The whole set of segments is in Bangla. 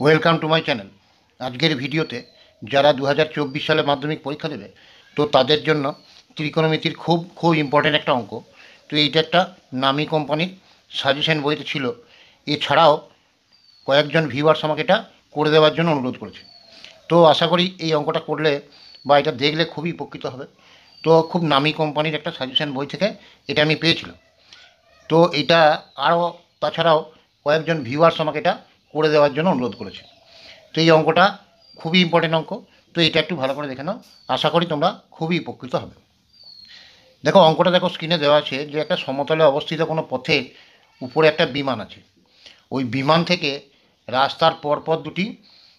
Welcome to my channel. আজকের ভিডিওতে যারা 2024 সালে মাধ্যমিক পরীক্ষা দেবে তো তাদের জন্য ত্রিকোণমিতির খুব ইম্পর্টেন্ট একটা অঙ্ক। তো এইটা একটা নামি কোম্পানির সাজেশন বইতে ছিল। এছাড়াও কয়েকজন ভিউয়ার্স আমাকে এটা করে দেওয়ার জন্য অনুরোধ করেছে। তো আশা করি এই অঙ্কটা করলে বা এটা দেখলে খুবই উপকৃত হবে। তো খুব নামি কোম্পানির একটা সাজেশন বই থেকে এটা আমি পেয়েছিলাম। তো এটা আরও তাছাড়াও কয়েকজন ভিউয়ার্স আমাকে এটা করে দেওয়ার জন্য অনুরোধ করেছে। তো এই অঙ্কটা খুবই ইম্পর্টেন্ট অঙ্ক। তো এটা একটু ভালো করে দেখে নাও, আশা করি তোমরা খুবই উপকৃত হবে। দেখো অঙ্কটা দেখো, স্ক্রিনে দেওয়া আছে যে একটা সমতলে অবস্থিত কোনো পথের উপরে একটা বিমান আছে। ওই বিমান থেকে রাস্তার পরপর দুটি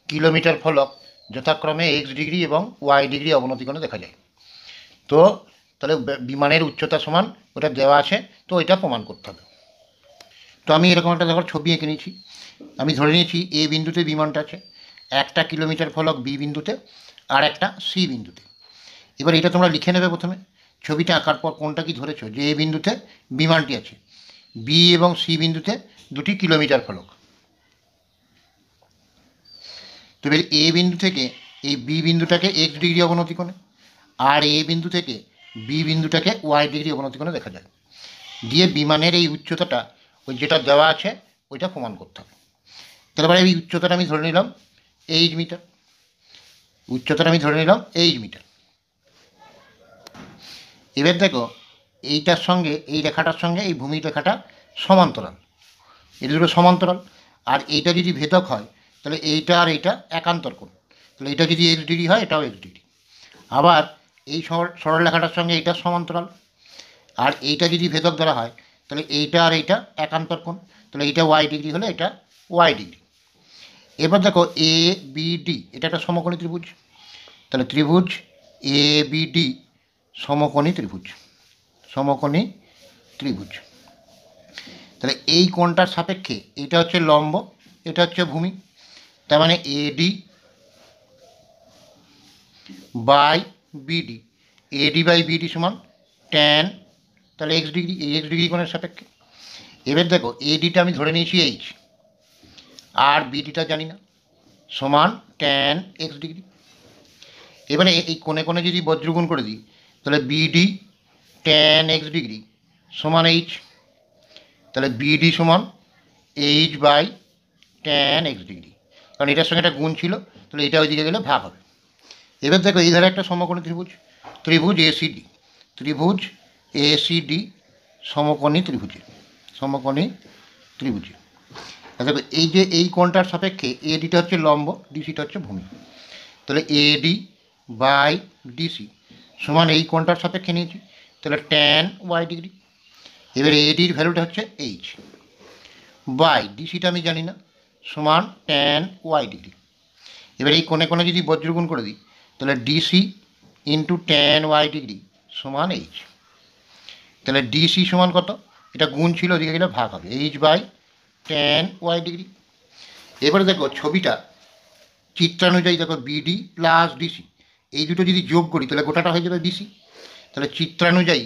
কিলোমিটার ফলক যথাক্রমে এক্স ডিগ্রি এবং ওয়াই ডিগ্রি অবনতিকোণে দেখা যায়। তো তাহলে বিমানের উচ্চতা সমান ওটা দেওয়া আছে, তো এটা প্রমাণ করতে হবে। তো আমি এরকম একটা দেখো ছবি এঁকে নিয়েছি। আমি ধরে নিয়েছি এ বিন্দুতে বিমানটা আছে, একটা কিলোমিটার ফলক বি বিন্দুতে, আর একটা সি বিন্দুতে। এবার এটা তোমরা লিখে নেবে প্রথমে। ছবিটা আঁকার পর কোনটা কি ধরেছো, যে এ বিন্দুতে বিমানটি আছে, বি এবং সি বিন্দুতে দুটি কিলোমিটার ফলক। তো এবার এ বিন্দু থেকে এই বি বিন্দুটাকে এক্স ডিগ্রি অবনতি কোণে, আর এ বিন্দু থেকে বি বিন্দুটাকে ওয়াই ডিগ্রি অবনতি কোণে দেখা যায়। দিয়ে বিমানের এই উচ্চতাটা ওই যেটা দেওয়া আছে ওইটা প্রমাণ করতে হবে। তারপরে এই উচ্চতাটা আমি ধরে নিলাম 8 মিটার। উচ্চতাটা আমি ধরে নিলাম 8 মিটার। এবার দেখো এইটার সঙ্গে এই রেখাটার সঙ্গে এই ভূমি রেখাটা সমান্তরাল, এই দুটো সমান্তরাল। আর এইটা যদি ভেদক হয় তাহলে এইটা আর এইটা একান্তর কোণ, তাহলে এটা যদি এক্স ডিগ্রি হয় এটাও এক্স ডিগ্রি। আবার এই সরল রেখাটার সঙ্গে এইটা সমান্তরাল, আর এইটা যদি ভেদক ধরা হয় তাহলে এইটা আর এইটা একান্তর কোণ, তাহলে এইটা ওয়াই ডিগ্রি হলে এটা ওয়াই ডিগ্রি। এবার দেখো এ বি ডি এটা একটা সমকোণী ত্রিভুজ, তাহলে ত্রিভুজ এ বি ডি সমকোণী ত্রিভুজ, সমকোণী ত্রিভুজ। তাহলে এই কোণটার সাপেক্ষে এটা হচ্ছে লম্ব, এটা হচ্ছে ভূমি। তার মানে AD by BD, AD by BD সমান ট্যান, তাহলে এক্স ডিগ্রি, এই এক্স ডিগ্রি কোণের সাপেক্ষে। এবার দেখো এডিটা আমি ধরে নিয়েছি এইচ, আর বিডিটা জানি না, সমান ট্যান এক্স ডিগ্রি। এবারে এই কোণে কোণে যদি বজ্রগুণ করে দিই তাহলে বিডি ট্যান এক্স ডিগ্রি সমান এইচ, তাহলে বিডি সমান h by tan x degree, কারণ এটার সঙ্গে একটা গুণ ছিল, তাহলে এটা ওইদিকে গেলে ভাগ হবে। এবার দেখো এই ধারে একটা সমকোণী ত্রিভুজ, ত্রিভুজ এসিডি, ত্রিভুজ এসিডি সমকোণী ত্রিভুজে, সমকোণী ত্রিভুজে। দেখো এই যে এই কোণটার সাপেক্ষে এডিটা হচ্ছে লম্ব, ডিসিটা হচ্ছে ভূমি, তাহলে এডি বাই ডিসি সমান এই কোণটার সাপেক্ষে নিয়েছি, তাহলে ট্যান ওয়াই ডিগ্রি। এবার এডির ভ্যালুটা হচ্ছে এইচ, বাই ডিসিটা আমি জানি না, সমান ট্যান ওয়াই ডিগ্রি। এবার এই কোণে কোণে যদি বজ্রগুণ করে দিই তাহলে DC into tan y degree সমান এইচ, তাহলে ডিসি সমান কত, এটা গুণ ছিল ওদিকে গেলে ভাগ হবে, h by tan y degree. এবারে দেখো ছবিটা চিত্রানুযায়ী দেখো বিডি প্লাস ডিসি এই দুটো যদি যোগ করি তাহলে গোটাটা হয়ে যাবে ডিসি। তাহলে চিত্রানুযায়ী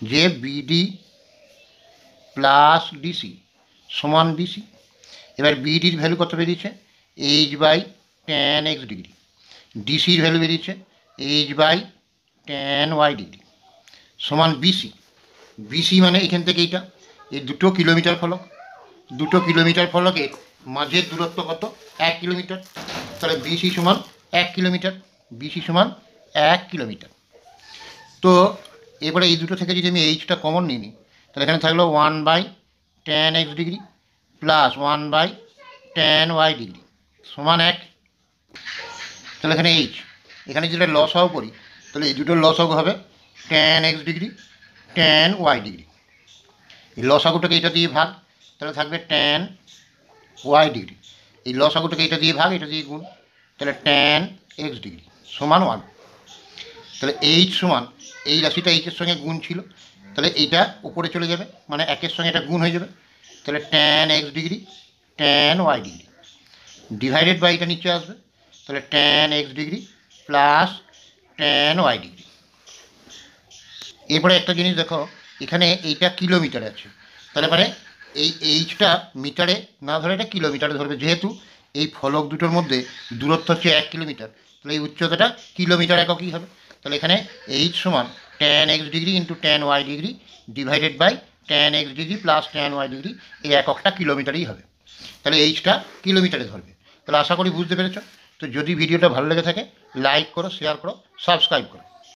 যে বিডি প্লাস ডিসি সমান বিসি। এবার বিডির ভ্যালু কত বেরিয়েছে, h by tan x degree, ডিসির ভ্যালু বেরিয়েছে h by tan y degree সমান বিসি। বিসি মানে এখান থেকে এইটা, এই দুটো কিলোমিটার ফলক, দুটো কিলোমিটার ফলকের মাঝের দূরত্ব কত, 1 কিলোমিটার, তাহলে বিসি সমান 1 কিলোমিটার, বিসি সমান 1 কিলোমিটার। তো এবারে এই দুটো থেকে যদি আমি এইচটা কমন নিয়ে নিই তাহলে এখানে থাকলো 1 by tan x degree plus 1 by tan y degree সমান 1। তাহলে এখানে এইচ, এখানে যেটা লসাগু করি তাহলে এই দুটোর লসাগু হবে tan x degree tan y degree. এই লসাগুটাকে এটা দিয়ে ভাগ, তাহলে থাকবে ট্যান ওয়াই ডিগ্রি। এই লসাগুটাকে এটা দিয়ে ভাগ, এটা দিয়ে গুণ, তাহলে ট্যান এক্স ডিগ্রি সমান 1। তাহলে এইচ সমান এই রাশিটা এইচের সঙ্গে গুণ ছিল, তাহলে এইটা উপরে চলে যাবে, মানে একের সঙ্গে এটা গুণ হয়ে যাবে, তাহলে tan x degree tan y degree divided by এটা নিচে আসবে, তাহলে tan x degree plus tan y degree. এরপরে একটা জিনিস দেখো, এখানে এইটা কিলোমিটার আছে, তাহলে মানে এই এইচটা মিটারে না ধরে এটা কিলোমিটারে ধরবে, যেহেতু এই ফলক দুটোর মধ্যে দূরত্ব হচ্ছে 1 কিলোমিটার, তাহলে এই উচ্চতাটা কিলোমিটার এককই হবে। তাহলে এখানে এইচ সমান tan x degree into tan y degree divided by tan x degree plus tan y degree, এই এককটা কিলোমিটারই হবে। তাহলে এইচটা কিলোমিটারে ধরবে। তাহলে আশা করি বুঝতে পেরেছ। তো যদি ভিডিওটা ভালো লেগে থাকে লাইক করো, শেয়ার করো, সাবস্ক্রাইব করো।